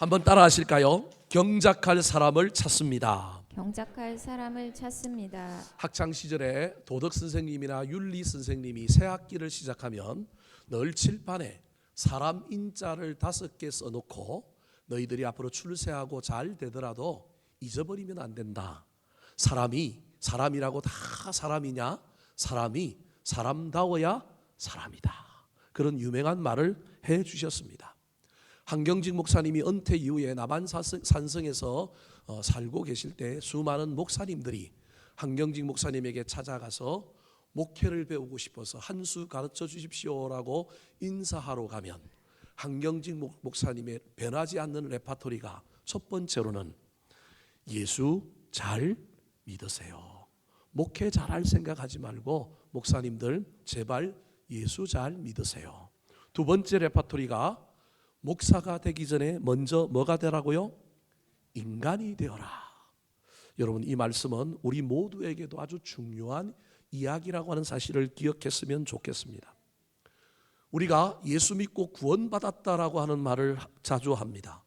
한번 따라 하실까요? 경작할 사람을 찾습니다. 경작할 사람을 찾습니다. 학창 시절에 도덕 선생님이나 윤리 선생님이 새 학기를 시작하면 늘 칠판에 사람 인자를 5개 써놓고 너희들이 앞으로 출세하고 잘 되더라도 잊어버리면 안 된다. 사람이라고 다 사람이냐? 사람이 사람다워야 사람이다. 그런 유명한 말을 해 주셨습니다. 한경직 목사님이 은퇴 이후에 남한산성에서 살고 계실 때 수많은 목사님들이 한경직 목사님에게 찾아가서 목회를 배우고 싶어서 한 수 가르쳐 주십시오라고 인사하러 가면 한경직 목사님의 변하지 않는 레파토리가 첫 번째로는 예수 잘 믿으세요. 목회 잘할 생각하지 말고 목사님들 제발 예수 잘 믿으세요. 두 번째 레파토리가 목사가 되기 전에 먼저 뭐가 되라고요? 인간이 되어라. 여러분, 이 말씀은 우리 모두에게도 아주 중요한 이야기라고 하는 사실을 기억했으면 좋겠습니다. 우리가 예수 믿고 구원받았다라고 하는 말을 자주 합니다.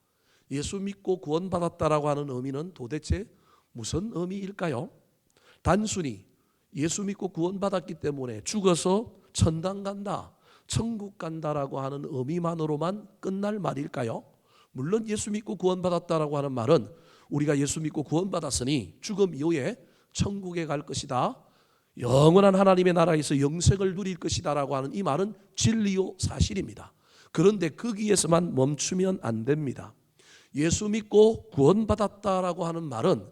예수 믿고 구원받았다라고 하는 의미는 도대체 무슨 의미일까요? 단순히 예수 믿고 구원받았기 때문에 죽어서 천당 간다, 천국 간다라고 하는 의미만으로만 끝날 말일까요? 물론 예수 믿고 구원받았다라고 하는 말은 우리가 예수 믿고 구원받았으니 죽음 이후에 천국에 갈 것이다, 영원한 하나님의 나라에서 영생을 누릴 것이다라고 하는 이 말은 진리요 사실입니다. 그런데 거기에서만 멈추면 안 됩니다. 예수 믿고 구원받았다라고 하는 말은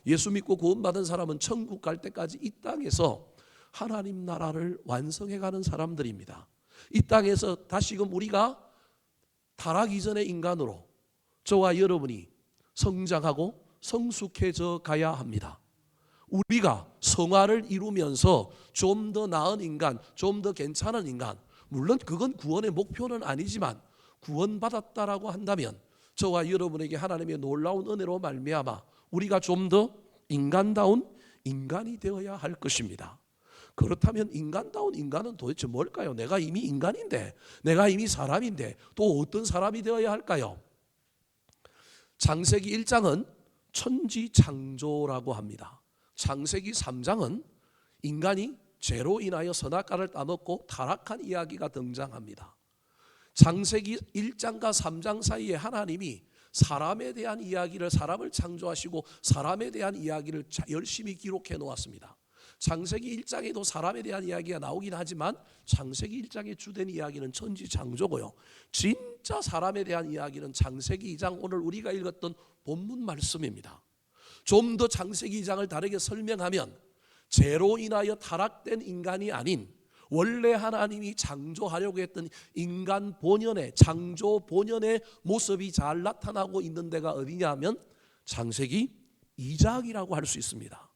예수 믿고 구원받은 사람은 천국 갈 때까지 이 땅에서 하나님 나라를 완성해가는 사람들입니다. 이 땅에서 다시금 우리가 타락 이전의 인간으로 저와 여러분이 성장하고 성숙해져 가야 합니다. 우리가 성화를 이루면서 좀 더 나은 인간, 좀 더 괜찮은 인간, 물론 그건 구원의 목표는 아니지만 구원받았다라고 한다면 저와 여러분에게 하나님의 놀라운 은혜로 말미암아 우리가 좀 더 인간다운 인간이 되어야 할 것입니다. 그렇다면 인간다운 인간은 도대체 뭘까요? 내가 이미 인간인데, 내가 이미 사람인데 또 어떤 사람이 되어야 할까요? 창세기 1장은 천지창조라고 합니다. 창세기 3장은 인간이 죄로 인하여 선악과를 따먹고 타락한 이야기가 등장합니다. 창세기 1장과 3장 사이에 하나님이 사람에 대한 이야기를, 사람을 창조하시고 사람에 대한 이야기를 열심히 기록해 놓았습니다. 창세기 1장에도 사람에 대한 이야기가 나오긴 하지만 창세기 1장의 주된 이야기는 천지창조고요. 진짜 사람에 대한 이야기는 창세기 2장, 오늘 우리가 읽었던 본문 말씀입니다. 좀 더 창세기 2장을 다르게 설명하면 죄로 인하여 타락된 인간이 아닌 원래 하나님이 창조하려고 했던 인간 본연의, 창조 본연의 모습이 잘 나타나고 있는 데가 어디냐면 창세기 2장이라고 할 수 있습니다.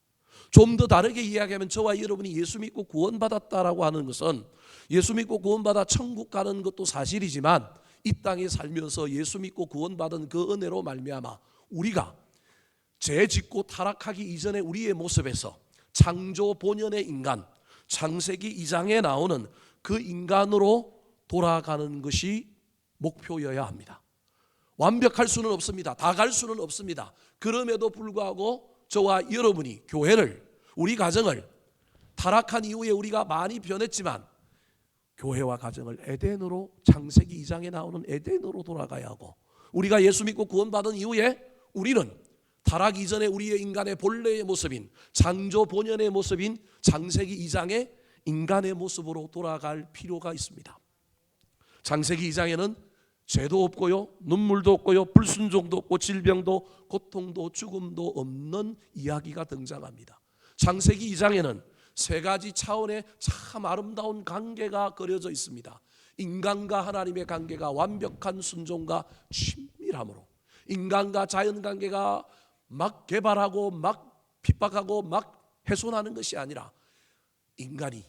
좀 더 다르게 이야기하면 저와 여러분이 예수 믿고 구원받았다라고 하는 것은 예수 믿고 구원받아 천국 가는 것도 사실이지만 이 땅에 살면서 예수 믿고 구원받은 그 은혜로 말미암아 우리가 죄 짓고 타락하기 이전에 우리의 모습에서 창조 본연의 인간, 창세기 2장에 나오는 그 인간으로 돌아가는 것이 목표여야 합니다. 완벽할 수는 없습니다. 다 갈 수는 없습니다. 그럼에도 불구하고 저와 여러분이 교회를, 우리 가정을, 타락한 이후에 우리가 많이 변했지만 교회와 가정을 에덴으로, 창세기 2장에 나오는 에덴으로 돌아가야 하고, 우리가 예수 믿고 구원받은 이후에 우리는 타락 이전에 우리의 인간의 본래의 모습인, 창조 본연의 모습인 창세기 2장의 인간의 모습으로 돌아갈 필요가 있습니다. 창세기 2장에는 죄도 없고요, 눈물도 없고요, 불순종도 없고, 질병도, 고통도, 죽음도 없는 이야기가 등장합니다. 창세기 2장에는 세 가지 차원의 참 아름다운 관계가 그려져 있습니다. 인간과 하나님의 관계가 완벽한 순종과 친밀함으로, 인간과 자연 관계가 막 개발하고 막 핍박하고 막 훼손하는 것이 아니라 인간이,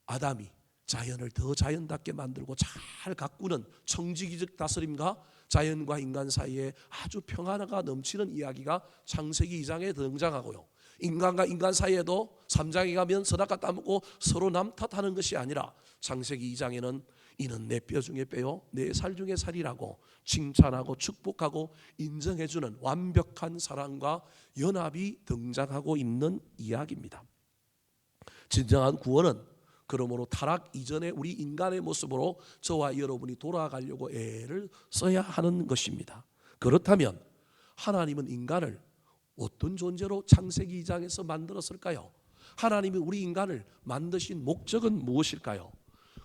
아담이 자연을 더 자연답게 만들고 잘 가꾸는 청지기적 다스림과 자연과 인간 사이에 아주 평화가 넘치는 이야기가 창세기 2장에 등장하고요. 인간과 인간 사이에도 3장에 가면 서다가 따먹고 서로 남 탓하는 것이 아니라 창세기 2장에는 이는 내 뼈 중에 뼈요 내 살 중에 살이라고 칭찬하고 축복하고 인정해주는 완벽한 사랑과 연합이 등장하고 있는 이야기입니다. 진정한 구원은 그러므로 타락 이전에 우리 인간의 모습으로 저와 여러분이 돌아가려고 애를 써야 하는 것입니다. 그렇다면 하나님은 인간을 어떤 존재로 창세기 2장에서 만들었을까요? 하나님이 우리 인간을 만드신 목적은 무엇일까요?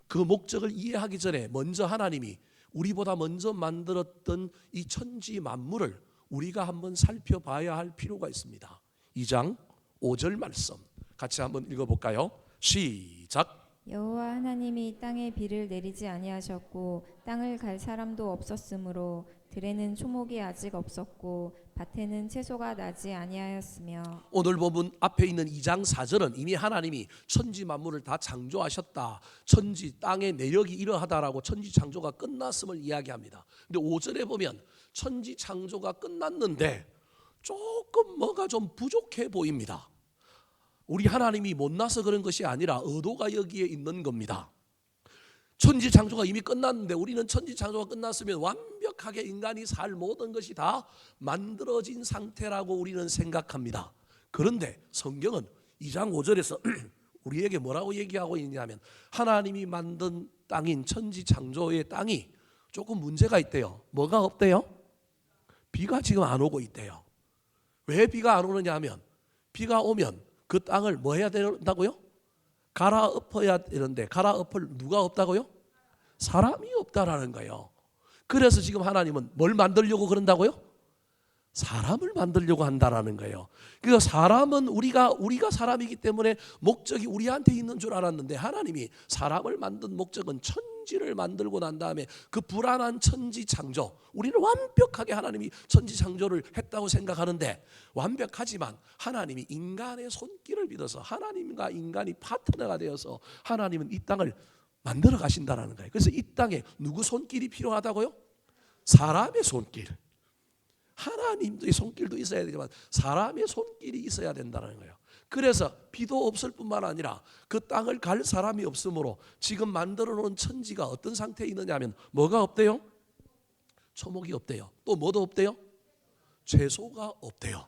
그 목적을 이해하기 전에 먼저 하나님이 우리보다 먼저 만들었던 이 천지 만물을 우리가 한번 살펴봐야 할 필요가 있습니다. 2장 5절 말씀 같이 한번 읽어볼까요? 시작. 여호와 하나님이 땅에 비를 내리지 아니하셨고 땅을 갈 사람도 없었으므로 들에는 초목이 아직 없었고 밭에는 채소가 나지 아니하였으며. 오늘 본문 앞에 있는 2장 4절은 이미 하나님이 천지 만물을 다 창조하셨다, 천지 땅의 내력이 이러하다라고 천지 창조가 끝났음을 이야기합니다. 근데 5절에 보면 천지 창조가 끝났는데 조금 뭐가 좀 부족해 보입니다. 우리 하나님이 못나서 그런 것이 아니라 의도가 여기에 있는 겁니다. 천지 창조가 이미 끝났는데 우리는 천지 창조가 끝났으면 완벽하게 인간이 살 모든 것이 다 만들어진 상태라고 우리는 생각합니다. 그런데 성경은 2장 5절에서 우리에게 뭐라고 얘기하고 있냐면 하나님이 만든 땅인 천지 창조의 땅이 조금 문제가 있대요. 뭐가 없대요? 비가 지금 안 오고 있대요. 왜 비가 안 오느냐 하면 비가 오면 그 땅을 뭐 해야 된다고요? 갈아엎어야 되는데 갈아엎을 누가 없다고요? 사람이 없다라는 거예요. 그래서 지금 하나님은 뭘 만들려고 그런다고요? 사람을 만들려고 한다라는 거예요. 그러니까 사람은 우리가 사람이기 때문에 목적이 우리한테 있는 줄 알았는데 하나님이 사람을 만든 목적은 천지를 만들고 난 다음에 그 불안한 천지 창조, 우리를 완벽하게 하나님이 천지 창조를 했다고 생각하는데 완벽하지만 하나님이 인간의 손길을 믿어서 하나님과 인간이 파트너가 되어서 하나님은 이 땅을 만들어 가신다라는 거예요. 그래서 이 땅에 누구 손길이 필요하다고요? 사람의 손길. 하나님의 손길도 있어야 되지만 사람의 손길이 있어야 된다는 거예요. 그래서 비도 없을 뿐만 아니라 그 땅을 갈 사람이 없으므로 지금 만들어 놓은 천지가 어떤 상태에 있느냐 하면 뭐가 없대요? 초목이 없대요. 또 뭐도 없대요? 채소가 없대요.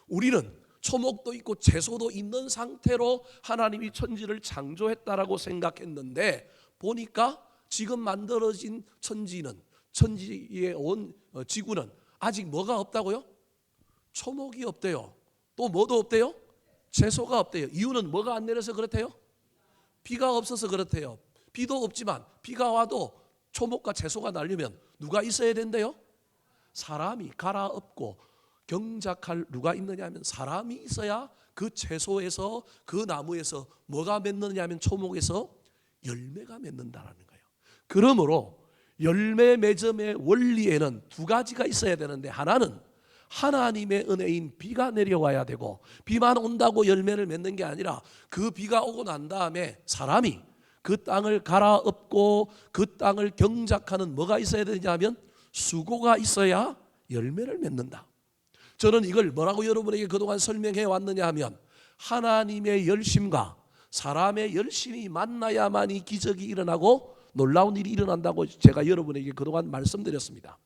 우리는 초목도 있고 채소도 있는 상태로 하나님이 천지를 창조했다라고 생각했는데 보니까 지금 만들어진 천지에 온 지구는 아직 뭐가 없다고요? 초목이 없대요. 또 뭐도 없대요? 채소가 없대요. 이유는 뭐가 안 내려서 그렇대요? 비가 없어서 그렇대요. 비도 없지만 비가 와도 초목과 채소가 나려면 누가 있어야 된대요? 사람이 갈아엎고 경작할 누가 있느냐 하면 사람이 있어야 그 채소에서 그 나무에서 뭐가 맺느냐 하면 초목에서 열매가 맺는다라는 거예요. 그러므로 열매 맺음의 원리에는 두 가지가 있어야 되는데 하나는 하나님의 은혜인 비가 내려와야 되고 비만 온다고 열매를 맺는 게 아니라 그 비가 오고 난 다음에 사람이 그 땅을 갈아엎고 그 땅을 경작하는 뭐가 있어야 되냐 하면 수고가 있어야 열매를 맺는다. 저는 이걸 뭐라고 여러분에게 그동안 설명해 왔느냐 하면 하나님의 열심과 사람의 열심이 만나야만 이 기적이 일어나고 놀라운 일이 일어난다고 제가 여러분에게 그동안 말씀드렸습니다.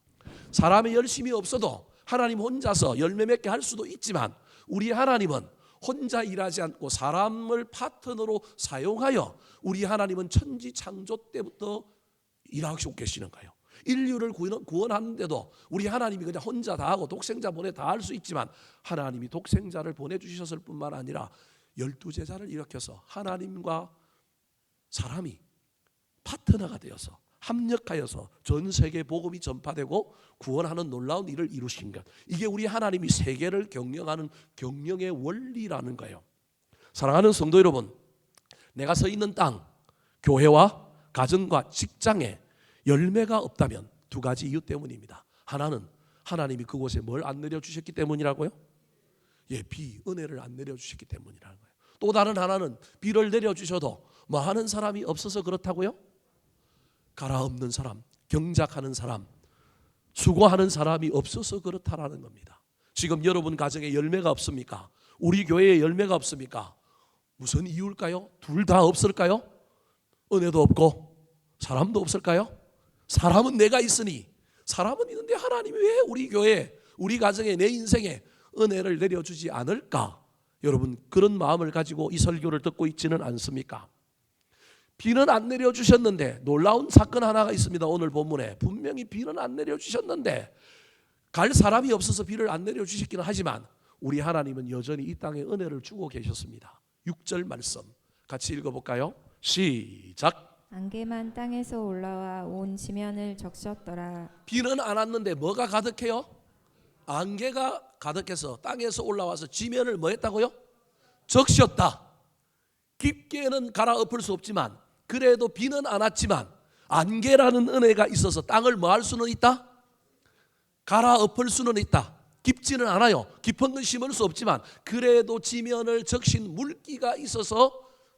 사람의 열심이 없어도 하나님 혼자서 열매 맺게 할 수도 있지만 우리 하나님은 혼자 일하지 않고 사람을 파트너로 사용하여 우리 하나님은 천지 창조 때부터 일하시고 계시는 거예요. 인류를 구원하는데도 우리 하나님이 그냥 혼자 다 하고 독생자 보내 다 할 수 있지만 하나님이 독생자를 보내주셨을 뿐만 아니라 12제자를 일으켜서 하나님과 사람이 파트너가 되어서 합력하여서 전 세계 복음이 전파되고 구원하는 놀라운 일을 이루신 것. 이게 우리 하나님이 세계를 경영하는 경영의 원리라는 거예요. 사랑하는 성도 여러분, 내가 서 있는 땅, 교회와 가정과 직장에 열매가 없다면 두 가지 이유 때문입니다. 하나는 하나님이 그곳에 뭘 안 내려주셨기 때문이라고요? 비, 은혜를 안 내려주셨기 때문이라는 거예요. 또 다른 하나는 비를 내려주셔도 뭐 하는 사람이 없어서 그렇다고요? 갈아엎는 사람, 경작하는 사람, 수고하는 사람이 없어서 그렇다라는 겁니다. 지금 여러분 가정에 열매가 없습니까? 우리 교회에 열매가 없습니까? 무슨 이유일까요? 둘 다 없을까요? 은혜도 없고 사람도 없을까요? 사람은 내가 있으니, 사람은 있는데 하나님이 왜 우리 교회에, 우리 가정에, 내 인생에 은혜를 내려주지 않을까? 여러분, 그런 마음을 가지고 이 설교를 듣고 있지는 않습니까? 비는 안 내려주셨는데, 놀라운 사건 하나가 있습니다. 오늘 본문에 분명히 비는 안 내려주셨는데, 갈 사람이 없어서 비를 안 내려주셨기는 하지만 우리 하나님은 여전히 이 땅에 은혜를 주고 계셨습니다. 6절 말씀 같이 읽어볼까요? 시작. 안개만 땅에서 올라와 온 지면을 적셨더라. 비는 안 왔는데 뭐가 가득해요? 안개가 가득해서 땅에서 올라와서 지면을 뭐 했다고요? 적셨다. 깊게는 갈아엎을 수 없지만, 그래도 비는 안 왔지만 안개라는 은혜가 있어서 땅을 뭐 할 수는 있다? 갈아엎을 수는 있다. 깊지는 않아요. 깊은 건 심을 수 없지만 그래도 지면을 적신 물기가 있어서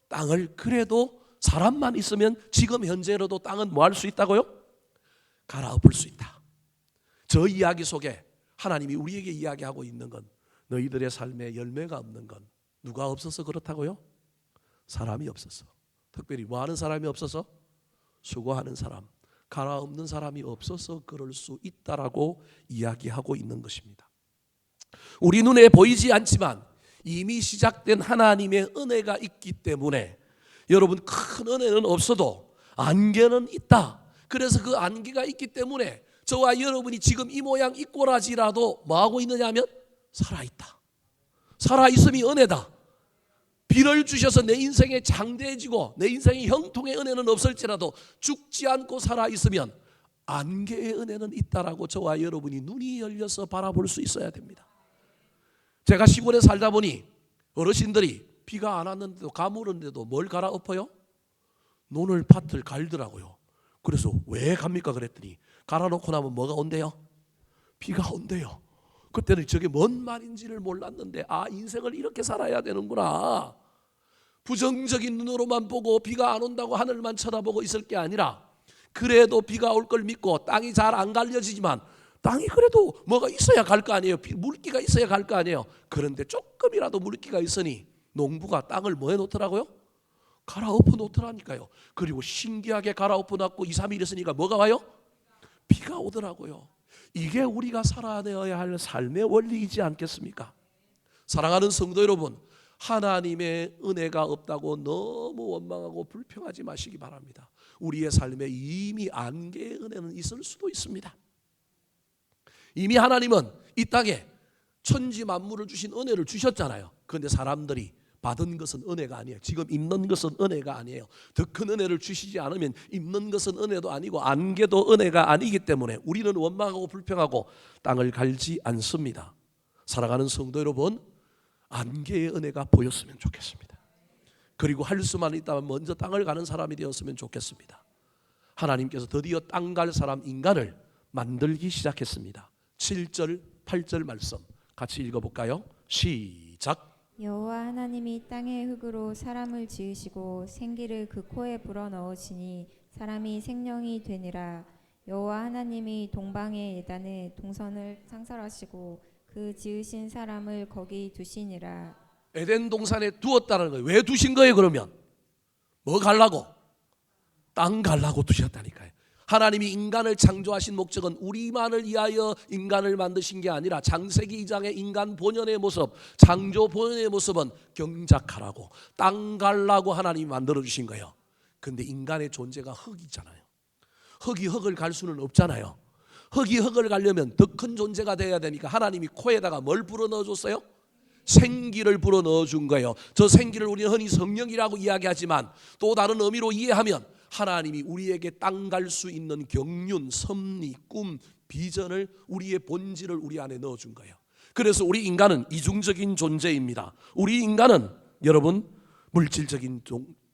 땅을, 그래도 사람만 있으면 지금 현재로도 땅은 뭐 할 수 있다고요? 갈아엎을 수 있다. 저 이야기 속에 하나님이 우리에게 이야기하고 있는 건, 너희들의 삶에 열매가 없는 건 누가 없어서 그렇다고요? 사람이 없어서. 특별히 뭐 하는 사람이 없어서? 수고하는 사람, 갈아엎는 사람이 없어서 그럴 수 있다라고 이야기하고 있는 것입니다. 우리 눈에 보이지 않지만 이미 시작된 하나님의 은혜가 있기 때문에, 여러분, 큰 은혜는 없어도 안개는 있다. 그래서 그 안개가 있기 때문에 저와 여러분이 지금 이 모양 이 꼴아지라도 뭐하고 있느냐 하면 살아있다. 살아있음이 은혜다. 비를 주셔서 내 인생에 장대해지고 내 인생의 형통의 은혜는 없을지라도 죽지 않고 살아있으면 안개의 은혜는 있다라고 저와 여러분이 눈이 열려서 바라볼 수 있어야 됩니다. 제가 시골에 살다 보니 어르신들이 비가 안 왔는데도 가물었는데도 뭘 갈아엎어요? 논을 밭을 갈더라고요. 그래서 왜 갑니까 그랬더니, 갈아놓고 나면 뭐가 온대요? 비가 온대요. 그때는 저게 뭔 말인지를 몰랐는데, 아, 인생을 이렇게 살아야 되는구나. 부정적인 눈으로만 보고 비가 안 온다고 하늘만 쳐다보고 있을 게 아니라, 그래도 비가 올 걸 믿고 땅이 잘 안 갈려지지만 땅이 그래도 뭐가 있어야 갈 거 아니에요. 물기가 있어야 갈 거 아니에요. 그런데 조금이라도 물기가 있으니 농부가 땅을 뭐 해놓더라고요? 갈아엎어 놓더라니까요. 그리고 신기하게 갈아엎어 놨고 2, 3일 있으니까 뭐가 와요? 비가 오더라고요. 이게 우리가 살아내어야 할 삶의 원리이지 않겠습니까? 사랑하는 성도 여러분, 하나님의 은혜가 없다고 너무 원망하고 불평하지 마시기 바랍니다. 우리의 삶에 이미 안개의 은혜는 있을 수도 있습니다. 이미 하나님은 이 땅에 천지 만물을 주신 은혜를 주셨잖아요. 그런데 사람들이 받은 것은 은혜가 아니에요. 지금 입는 것은 은혜가 아니에요. 더 큰 은혜를 주시지 않으면 입는 것은 은혜도 아니고 안개도 은혜가 아니기 때문에 우리는 원망하고 불평하고 땅을 갈지 않습니다. 사랑하는 성도 여러분, 안개의 은혜가 보였으면 좋겠습니다. 그리고 할 수만 있다면 먼저 땅을 가는 사람이 되었으면 좋겠습니다. 하나님께서 드디어 땅 갈 사람 인간을 만들기 시작했습니다. 7절 8절 말씀 같이 읽어볼까요? 시작. 여호와 하나님이 땅의 흙으로 사람을 지으시고 생기를 그 코에 불어넣으시니 사람이 생명이 되니라. 여호와 하나님이 동방의 예단에 동선을 상설하시고 그 지으신 사람을 거기 두시니라. 에덴 동산에 두었다는 거예요. 왜 두신 거예요 그러면? 뭐 갈라고? 땅 갈라고 두셨다니까요. 하나님이 인간을 창조하신 목적은 우리만을 위하여 인간을 만드신 게 아니라 창세기 2장의 인간 본연의 모습, 창조 본연의 모습은 경작하라고, 땅 갈라고 하나님이 만들어주신 거예요. 그런데 인간의 존재가 흙이잖아요. 흙이 흙을 갈 수는 없잖아요. 흙이 흙을 가려면 더 큰 존재가 돼야 되니까 하나님이 코에다가 뭘 불어넣어줬어요? 생기를 불어넣어준 거예요. 저 생기를 우리는 흔히 성령이라고 이야기하지만 또 다른 의미로 이해하면 하나님이 우리에게 땅 갈 수 있는 경륜, 섭리, 꿈, 비전을, 우리의 본질을 우리 안에 넣어준 거예요. 그래서 우리 인간은 이중적인 존재입니다. 우리 인간은 여러분 물질적인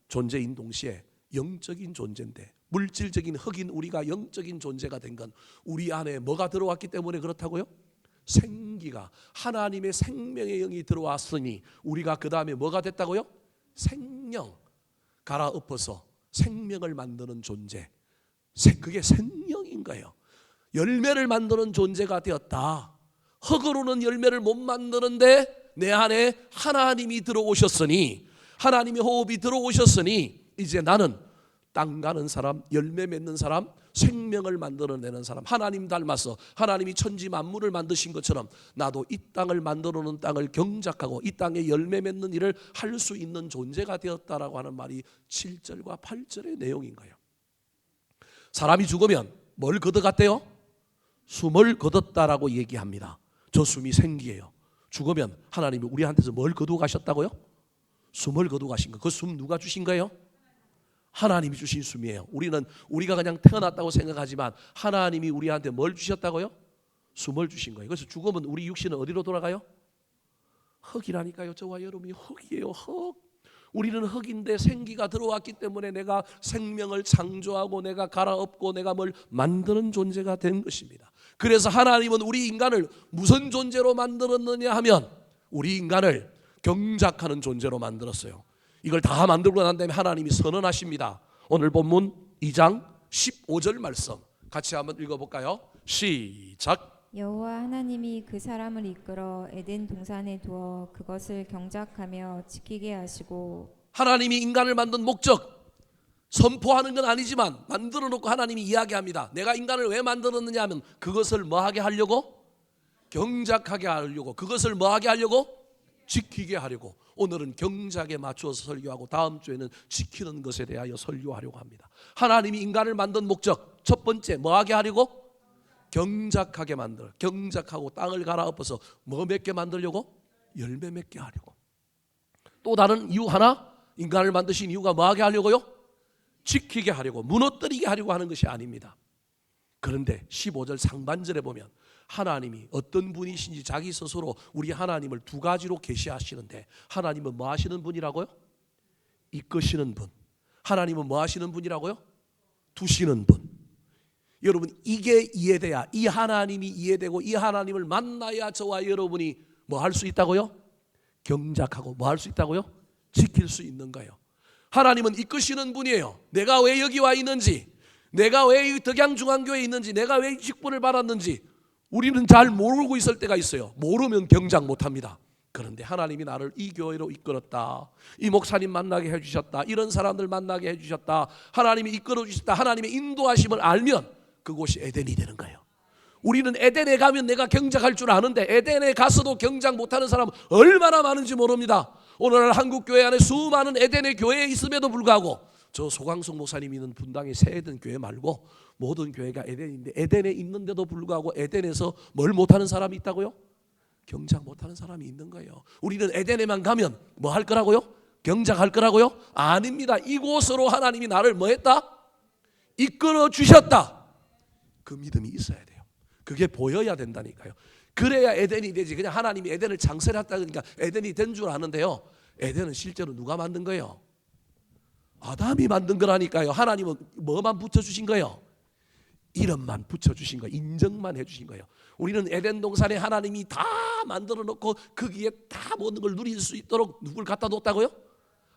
존재인 동시에 영적인 존재인데, 물질적인 흙인 우리가 영적인 존재가 된 건 우리 안에 뭐가 들어왔기 때문에 그렇다고요? 생기가, 하나님의 생명의 영이 들어왔으니 우리가 그 다음에 뭐가 됐다고요? 생명, 갈아엎어서 생명을 만드는 존재, 그게 생명인 거예요. 열매를 만드는 존재가 되었다. 흙으로는 열매를 못 만드는데 내 안에 하나님이 들어오셨으니, 하나님의 호흡이 들어오셨으니 이제 나는 땅 가는 사람, 열매 맺는 사람, 생명을 만들어내는 사람, 하나님 닮아서 하나님이 천지 만물을 만드신 것처럼 나도 이 땅을 만들어 놓은 땅을 경작하고 이 땅에 열매 맺는 일을 할 수 있는 존재가 되었다라고 하는 말이 7절과 8절의 내용인 거예요. 사람이 죽으면 뭘 걷어갔대요? 숨을 거뒀다라고 얘기합니다. 저 숨이 생기예요. 죽으면 하나님이 우리한테서 뭘 거두어 가셨다고요? 숨을 거두어 가신 거. 그 숨 누가 주신 거예요? 하나님이 주신 숨이에요. 우리가 그냥 태어났다고 생각하지만 하나님이 우리한테 뭘 주셨다고요? 숨을 주신 거예요. 그래서 죽으면 우리 육신은 어디로 돌아가요? 흙이라니까요. 저와 여러분이 흙이에요. 흙. 우리는 흙인데 생기가 들어왔기 때문에 내가 생명을 창조하고 내가 갈아엎고 내가 뭘 만드는 존재가 된 것입니다. 그래서 하나님은 우리 인간을 무슨 존재로 만들었느냐 하면 우리 인간을 경작하는 존재로 만들었어요. 이걸 다 만들고 난 다음에 하나님이 선언하십니다. 오늘 본문 2장 15절 말씀 같이 한번 읽어볼까요? 시작. 여호와 하나님이 그 사람을 이끌어 에덴 동산에 두어 그것을 경작하며 지키게 하시고. 하나님이 인간을 만든 목적 선포하는 건 아니지만 만들어 놓고 하나님이 이야기합니다. 내가 인간을 왜 만들었느냐 하면 그것을 뭐하게 하려고? 경작하게 하려고. 그것을 뭐하게 하려고? 지키게 하려고. 오늘은 경작에 맞추어서 설교하고 다음 주에는 지키는 것에 대하여 설교하려고 합니다. 하나님이 인간을 만든 목적 첫 번째 뭐하게 하려고? 경작하게 만들어. 경작하고 땅을 갈아엎어서 뭐 맺게 만들려고? 열매 맺게 하려고. 또 다른 이유 하나, 인간을 만드신 이유가 뭐하게 하려고요? 지키게 하려고, 무너뜨리게 하려고 하는 것이 아닙니다. 그런데 15절 상반절에 보면 하나님이 어떤 분이신지 자기 스스로 우리 하나님을 두 가지로 계시하시는데, 하나님은 뭐 하시는 분이라고요? 이끄시는 분. 하나님은 뭐 하시는 분이라고요? 두시는 분. 여러분, 이게 이해돼야, 이 하나님이 이해되고 이 하나님을 만나야 저와 여러분이 뭐 할 수 있다고요? 경작하고 뭐 할 수 있다고요? 지킬 수 있는 거예요. 하나님은 이끄시는 분이에요. 내가 왜 여기 와 있는지, 내가 왜 덕양중앙교회에 있는지, 내가 왜 직분을 받았는지 우리는 잘 모르고 있을 때가 있어요. 모르면 경작 못합니다. 그런데 하나님이 나를 이 교회로 이끌었다, 이 목사님 만나게 해주셨다, 이런 사람들 만나게 해주셨다, 하나님이 이끌어 주셨다, 하나님의 인도하심을 알면 그곳이 에덴이 되는 거예요. 우리는 에덴에 가면 내가 경작할 줄 아는데 에덴에 가서도 경작 못하는 사람은 얼마나 많은지 모릅니다. 오늘날 한국교회 안에 수많은 에덴의 교회에 있음에도 불구하고 저 소강석 목사님 있는 분당의 새에덴 교회 말고 모든 교회가 에덴인데, 에덴에 있는데도 불구하고 에덴에서 뭘 못하는 사람이 있다고요? 경작 못하는 사람이 있는 거예요. 우리는 에덴에만 가면 뭐 할 거라고요? 경작할 거라고요? 아닙니다. 이곳으로 하나님이 나를 뭐 했다? 이끌어 주셨다. 그 믿음이 있어야 돼요. 그게 보여야 된다니까요. 그래야 에덴이 되지. 그냥 하나님이 에덴을 창설했다 그러니까 에덴이 된 줄 아는데요, 에덴은 실제로 누가 만든 거예요? 아담이 만든 거라니까요. 하나님은 뭐만 붙여주신 거예요? 이름만 붙여주신 거예요. 인정만 해주신 거예요. 우리는 에덴 동산에 하나님이 다 만들어 놓고 거기에 다 모든 걸 누릴 수 있도록 누굴 갖다 놓았다고요?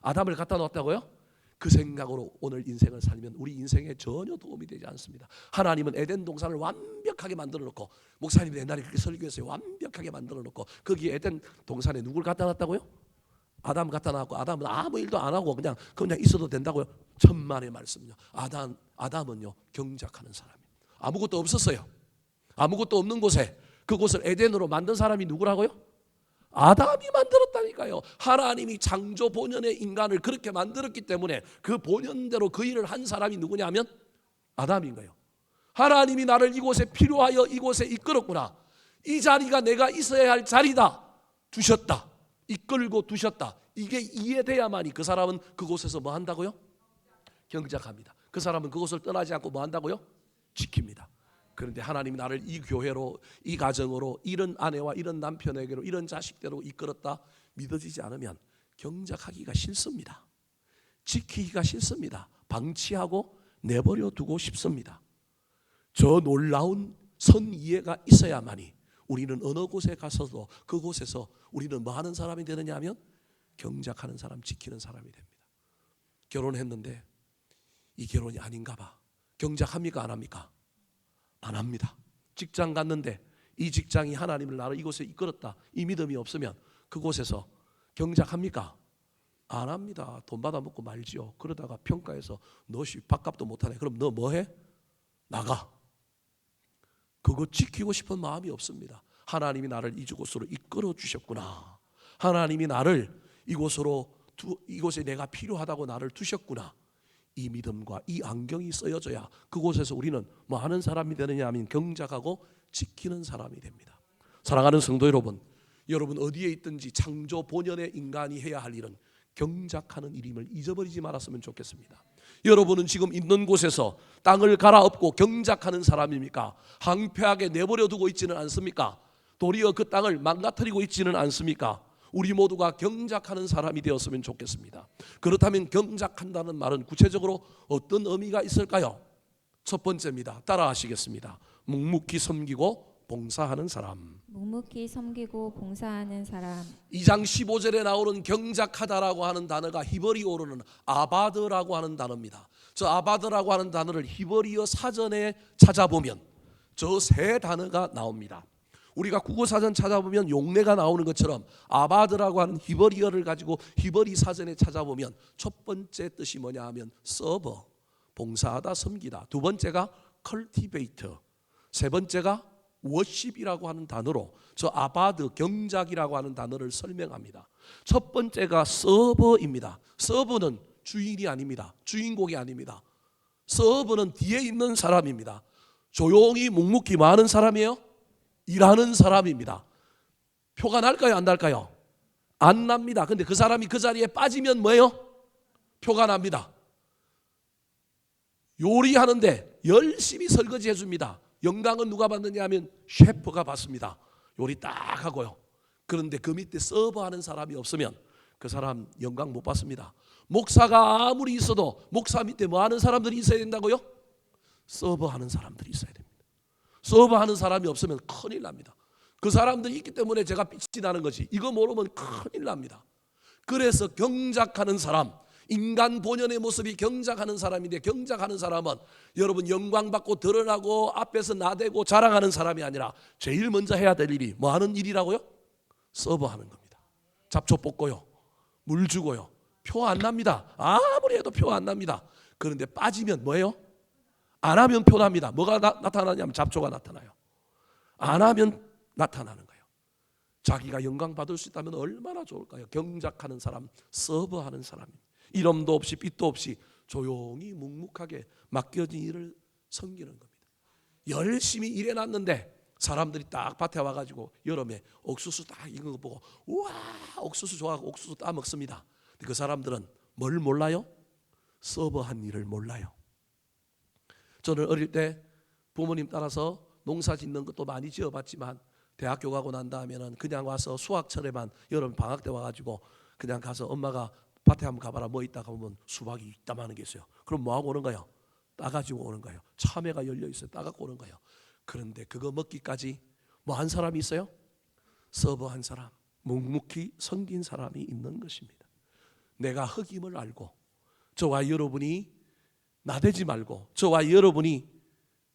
아담을 갖다 놓았다고요? 그 생각으로 오늘 인생을 살면 우리 인생에 전혀 도움이 되지 않습니다. 하나님은 에덴 동산을 완벽하게 만들어 놓고, 목사님이 옛날에 그렇게 설교했어요. 완벽하게 만들어 놓고 거기에 에덴 동산에 누굴 갖다 놨다고요? 아담 갖다 놨고, 아담은 아무 일도 안 하고 그냥 있어도 된다고요? 천만의 말씀요. 아담은요 경작하는 사람이에요. 아무것도 없었어요. 아무것도 없는 곳에 그곳을 에덴으로 만든 사람이 누구라고요? 아담이 만들었다니까요. 하나님이 창조 본연의 인간을 그렇게 만들었기 때문에 그 본연대로 그 일을 한 사람이 누구냐 하면 아담인 거예요. 하나님이 나를 이곳에 필요하여 이곳에 이끌었구나, 이 자리가 내가 있어야 할 자리다, 두셨다, 이끌고 두셨다. 이게 이해돼야만이 그 사람은 그곳에서 뭐 한다고요? 경작합니다. 그 사람은 그곳을 떠나지 않고 뭐 한다고요? 지킵니다. 그런데 하나님이 나를 이 교회로, 이 가정으로, 이런 아내와 이런 남편에게로, 이런 자식대로 이끌었다 믿어지지 않으면 경작하기가 싫습니다. 지키기가 싫습니다. 방치하고 내버려 두고 싶습니다. 저 놀라운 선 이해가 있어야만이 우리는 어느 곳에 가서도 그곳에서 우리는 뭐 하는 사람이 되느냐 하면 경작하는 사람, 지키는 사람이 됩니다. 결혼했는데 이 결혼이 아닌가 봐. 경작합니까? 안 합니까? 안 합니다. 직장 갔는데 이 직장이 하나님을 나를 이곳에 이끌었다, 이 믿음이 없으면 그곳에서 경작합니까? 안 합니다. 돈 받아 먹고 말지요. 그러다가 평가해서 너씨 밥값도 못하네. 그럼 너 뭐해? 나가. 그거 지키고 싶은 마음이 없습니다. 하나님이 나를 이곳으로 이끌어 주셨구나. 하나님이 나를 이곳에 내가 필요하다고 나를 두셨구나. 이 믿음과 이 안경이 쓰여져야 그곳에서 우리는 뭐 하는 사람이 되느냐 하면 경작하고 지키는 사람이 됩니다. 사랑하는 성도 여러분, 여러분 어디에 있든지 창조 본연의 인간이 해야 할 일은 경작하는 일임을 잊어버리지 말았으면 좋겠습니다. 여러분은 지금 있는 곳에서 땅을 갈아엎고 경작하는 사람입니까? 황폐하게 내버려 두고 있지는 않습니까? 도리어 그 땅을 망가뜨리고 있지는 않습니까? 우리 모두가 경작하는 사람이 되었으면 좋겠습니다. 그렇다면 경작한다는 말은 구체적으로 어떤 의미가 있을까요? 첫 번째입니다. 따라하시겠습니다. 묵묵히 섬기고 봉사하는 사람. 묵묵히 섬기고 봉사하는 사람. 2장 15절에 나오는 경작하다라고 하는 단어가 히브리어로는 아바드라고 하는 단어입니다. 저 아바드라고 하는 단어를 히브리어 사전에 찾아보면 저 세 단어가 나옵니다. 우리가 국어사전 찾아보면 용례가 나오는 것처럼 아바드라고 하는 히브리어를 가지고 히브리 사전에 찾아보면 첫 번째 뜻이 뭐냐 하면 서버, 봉사하다, 섬기다. 두 번째가 cultivate, 세 번째가 워십이라고 하는 단어로 저 아바드, 경작이라고 하는 단어를 설명합니다. 첫 번째가 서버입니다. 서버는 주인이 아닙니다. 주인공이 아닙니다. 서버는 뒤에 있는 사람입니다. 조용히 묵묵히 많은 사람이에요. 일하는 사람입니다. 표가 날까요? 안 날까요? 안 납니다. 근데 그 사람이 그 자리에 빠지면 뭐예요? 표가 납니다. 요리하는데 열심히 설거지 해줍니다. 영광은 누가 받느냐 하면 셰프가 받습니다. 요리 딱 하고요. 그런데 그 밑에 서버하는 사람이 없으면 그 사람 영광 못 받습니다. 목사가 아무리 있어도 목사 밑에 뭐 하는 사람들이 있어야 된다고요? 서버하는 사람들이 있어야 됩니다. 서버하는 사람이 없으면 큰일 납니다. 그 사람들이 있기 때문에 제가 빛이 나는 거지. 이거 모르면 큰일 납니다. 그래서 경작하는 사람, 인간 본연의 모습이 경작하는 사람인데, 경작하는 사람은 여러분 영광받고 드러나고 앞에서 나대고 자랑하는 사람이 아니라 제일 먼저 해야 될 일이 뭐 하는 일이라고요? 서버하는 겁니다. 잡초 뽑고요, 물 주고요. 표 안 납니다. 아무리 해도 표 안 납니다. 그런데 빠지면 뭐예요? 안 하면 표 납니다. 뭐가 나타나냐면 잡초가 나타나요. 안 하면 나타나는 거예요. 자기가 영광 받을 수 있다면 얼마나 좋을까요? 경작하는 사람, 서버하는 사람입니다. 이름도 없이 빛도 없이 조용히 묵묵하게 맡겨진 일을 섬기는 겁니다. 열심히 일해놨는데 사람들이 딱 밭에 와가지고 여름에 옥수수 딱 익은 거 보고 우와 옥수수 좋아하고 옥수수 따 먹습니다. 그 사람들은 뭘 몰라요? 서버한 일을 몰라요. 저는 어릴 때 부모님 따라서 농사 짓는 것도 많이 지어봤지만 대학교 가고 난 다음에는 그냥 와서 수학철에만 여름 방학 때 와가지고 그냥 가서 엄마가 밭에 한번 가봐라 뭐 있다 보면 수박이 있다마는 게 있어요. 그럼 뭐 하고 오는 거예요? 따가지고 오는 거예요. 참외가 열려 있어요. 따갖고 오는 거예요. 그런데 그거 먹기까지 뭐 한 사람이 있어요? 서버한 사람, 묵묵히 섬긴 사람이 있는 것입니다. 내가 흑임을 알고 저와 여러분이 나대지 말고 저와 여러분이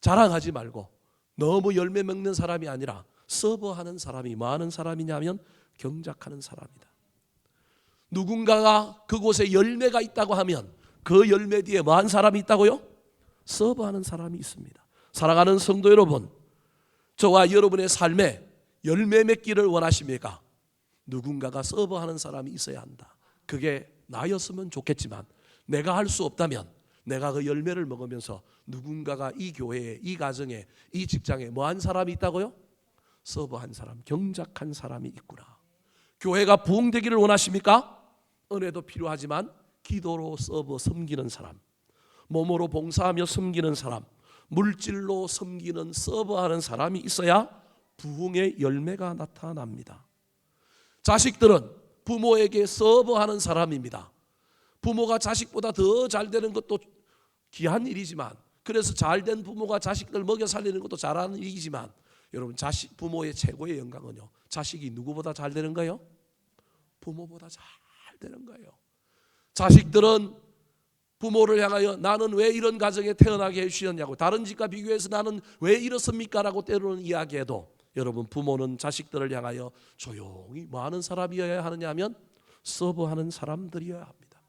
자랑하지 말고 너무 열매 먹는 사람이 아니라 서버하는 사람이 뭐 하는 사람이냐면 경작하는 사람이다. 누군가가 그곳에 열매가 있다고 하면 그 열매 뒤에 뭐 한 사람이 있다고요? 서버하는 사람이 있습니다. 사랑하는 성도 여러분, 저와 여러분의 삶에 열매 맺기를 원하십니까? 누군가가 서버하는 사람이 있어야 한다. 그게 나였으면 좋겠지만 내가 할 수 없다면 내가 그 열매를 먹으면서 누군가가 이 교회에, 이 가정에, 이 직장에 뭐 한 사람이 있다고요? 서버한 사람, 경작한 사람이 있구나. 교회가 부흥되기를 원하십니까? 은혜도 필요하지만 기도로 서버 섬기는 사람, 몸으로 봉사하며 섬기는 사람, 물질로 섬기는 서버하는 사람이 있어야 부흥의 열매가 나타납니다. 자식들은 부모에게 서버하는 사람입니다. 부모가 자식보다 더 잘 되는 것도 귀한 일이지만, 그래서 잘된 부모가 자식들 먹여 살리는 것도 잘하는 일이지만, 여러분 부모의 최고의 영광은요, 자식이 누구보다 잘 되는 거예요? 부모보다 잘 되는 거예요. 자식들은 부모를 향하여 나는 왜 이런 가정에 태어나게 해주셨냐고, 다른 집과 비교해서 나는 왜 이렇습니까? 라고 때로는 이야기해도 여러분, 부모는 자식들을 향하여 조용히 뭐 하는 사람이어야 하느냐 하면 서브하는 사람들이어야 합니다.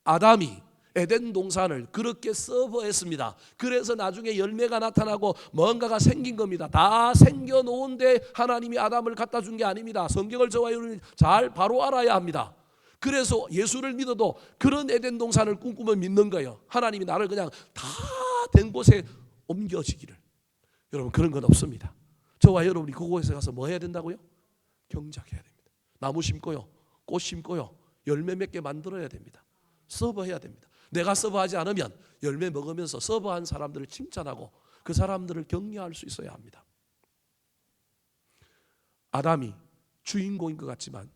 아담이 에덴 동산을 그렇게 서브했습니다. 그래서 나중에 열매가 나타나고 뭔가가 생긴 겁니다. 다 생겨놓은데 하나님이 아담을 갖다 준 게 아닙니다. 성경을 저와 여러분이 잘 바로 알아야 합니다. 그래서 예수를 믿어도 그런 에덴 동산을 꿈꾸며 믿는 거예요. 하나님이 나를 그냥 다 된 곳에 옮겨지기를. 여러분, 그런 건 없습니다. 저와 여러분이 그곳에 가서 뭐 해야 된다고요? 경작해야 됩니다. 나무 심고요, 꽃 심고요, 열매 맺게 만들어야 됩니다. 서브해야 됩니다. 내가 서브하지 않으면 열매 먹으면서 서브한 사람들을 칭찬하고 그 사람들을 격려할 수 있어야 합니다. 아담이 주인공인 것 같지만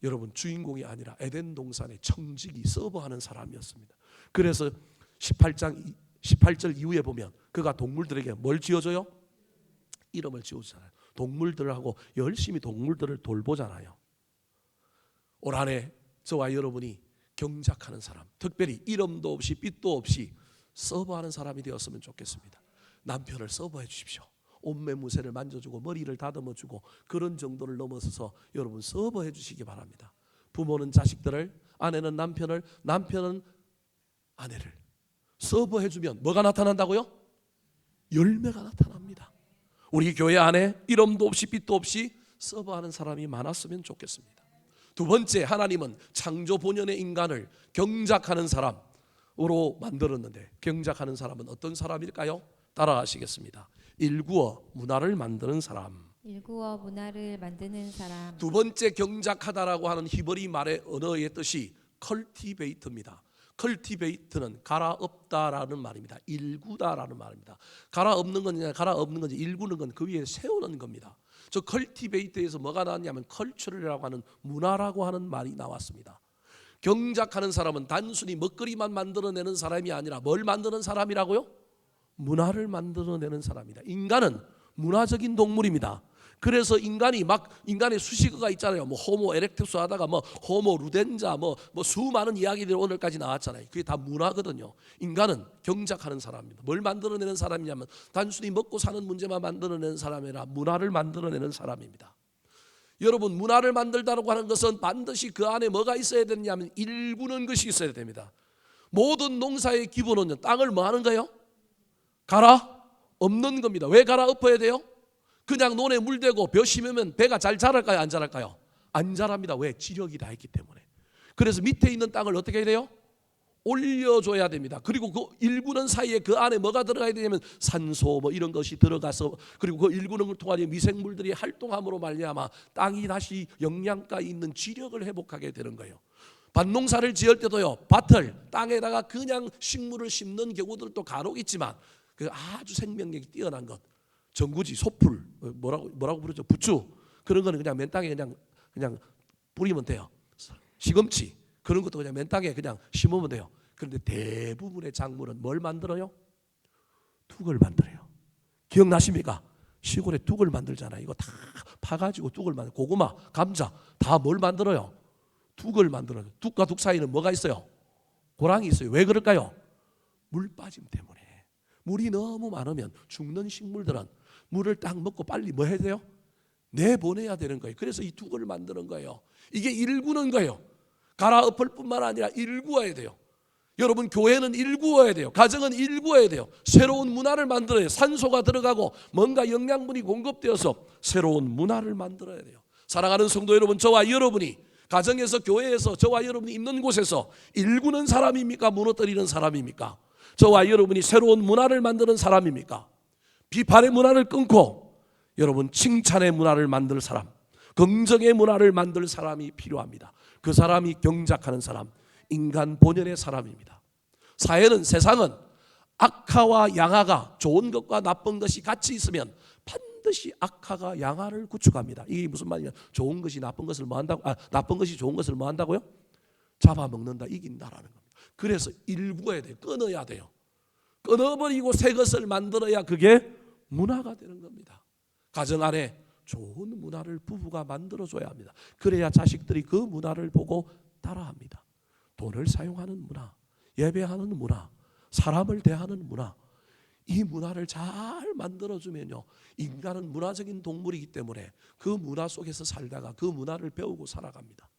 여러분, 주인공이 아니라 에덴 동산의 청지기 서브하는 사람이었습니다. 그래서 18절 이후에 보면 그가 동물들에게 뭘 지어줘요? 이름을 지어주잖아요. 동물들하고 열심히 동물들을 돌보잖아요. 올 한 해 저와 여러분이 경작하는 사람, 특별히 이름도 없이 빛도 없이 서브하는 사람이 되었으면 좋겠습니다. 남편을 서브해 주십시오. 옷매무새를 만져주고 머리를 다듬어주고 그런 정도를 넘어서서 여러분 서브해 주시기 바랍니다. 부모는 자식들을, 아내는 남편을, 남편은 아내를 서브해 주면 뭐가 나타난다고요? 열매가 나타납니다. 우리 교회 안에 이름도 없이 빛도 없이 서브하는 사람이 많았으면 좋겠습니다. 두 번째, 하나님은 창조 본연의 인간을 경작하는 사람으로 만들었는데 경작하는 사람은 어떤 사람일까요? 따라하시겠습니다. 일구어 문화를 만드는 사람. 일구어 문화를 만드는 사람. 두 번째 경작하다라고 하는 히브리 말의 언어의 뜻이 컬티베이트입니다. 컬티베이트는 갈아엎다라는 말입니다. 일구다라는 말입니다. 갈아엎는 건 갈아엎는 건지 일구는 건 그 위에 세우는 겁니다. 저 컬티베이트에서 뭐가 나왔냐면 컬처럴이라고 하는 문화라고 하는 말이 나왔습니다. 경작하는 사람은 단순히 먹거리만 만들어내는 사람이 아니라 뭘 만드는 사람이라고요? 문화를 만들어내는 사람이다. 인간은 문화적인 동물입니다. 그래서 인간의 수식어가 있잖아요. 뭐 호모 에렉투스 하다가 뭐 호모 루덴자 뭐 수많은 이야기들이 오늘까지 나왔잖아요. 그게 다 문화거든요. 인간은 경작하는 사람입니다. 뭘 만들어내는 사람이냐면 단순히 먹고 사는 문제만 만들어내는 사람이 아니라 문화를 만들어내는 사람입니다. 여러분, 문화를 만들다라고 하는 것은 반드시 그 안에 뭐가 있어야 되냐면 일구는 것이 있어야 됩니다. 모든 농사의 기본은요, 땅을 뭐 하는 거예요? 갈아엎는 겁니다. 왜 갈아엎어야 돼요? 그냥 논에 물 대고 벼 심으면 배가 잘 자랄까요? 안 자랄까요? 안 자랍니다. 왜? 지력이 다 있기 때문에. 그래서 밑에 있는 땅을 어떻게 해야 돼요? 올려줘야 됩니다. 그리고 그 일구는 사이에 그 안에 뭐가 들어가야 되냐면 산소 뭐 이런 것이 들어가서, 그리고 그 일구는 걸 통하여 미생물들이 활동함으로 말미암아 땅이 다시 영양가 있는 지력을 회복하게 되는 거예요. 밭농사를 지을 때도요, 밭을 땅에다가 그냥 식물을 심는 경우들도 간혹 있지만 그 아주 생명력이 뛰어난 것, 전구지, 소풀, 뭐라고 부르죠? 부추, 그런 거는 그냥 맨 땅에 그냥 뿌리면 돼요. 시금치, 그런 것도 그냥 맨 땅에 그냥 심으면 돼요. 그런데 대부분의 작물은 뭘 만들어요? 둑을 만들어요. 기억나십니까? 시골에 둑을 만들잖아요. 이거 다 파가지고 둑을 만들어요. 고구마, 감자 다 뭘 만들어요? 둑을 만들어요. 둑과 둑 사이는 뭐가 있어요? 고랑이 있어요. 왜 그럴까요? 물 빠짐 때문에. 물이 너무 많으면 죽는 식물들은 물을 딱 먹고 빨리 뭐 해야 돼요? 내보내야 되는 거예요. 그래서 이 둑을 만드는 거예요. 이게 일구는 거예요. 갈아엎을 뿐만 아니라 일구어야 돼요. 여러분, 교회는 일구어야 돼요. 가정은 일구어야 돼요. 새로운 문화를 만들어야 돼요. 산소가 들어가고 뭔가 영양분이 공급되어서 새로운 문화를 만들어야 돼요. 사랑하는 성도 여러분, 저와 여러분이 가정에서, 교회에서, 저와 여러분이 있는 곳에서 일구는 사람입니까? 무너뜨리는 사람입니까? 저와 여러분이 새로운 문화를 만드는 사람입니까? 비판의 문화를 끊고 여러분 칭찬의 문화를 만들 사람, 긍정의 문화를 만들 사람이 필요합니다. 그 사람이 경작하는 사람, 인간 본연의 사람입니다. 사회는, 세상은 악화와 양화가, 좋은 것과 나쁜 것이 같이 있으면 반드시 악화가 양화를 구축합니다. 이게 무슨 말이냐? 좋은 것이 나쁜 것을 뭐 한다고? 나쁜 것이 좋은 것을 뭐 한다고요? 잡아먹는다, 이긴다라는 겁니다. 그래서 일구어야 돼요. 끊어야 돼요. 끊어버리고 새 것을 만들어야 그게 문화가 되는 겁니다. 가정 안에 좋은 문화를 부부가 만들어줘야 합니다. 그래야 자식들이 그 문화를 보고 따라합니다. 돈을 사용하는 문화, 예배하는 문화, 사람을 대하는 문화, 이 문화를 잘 만들어주면요, 인간은 문화적인 동물이기 때문에 그 문화 속에서 살다가 그 문화를 배우고 살아갑니다.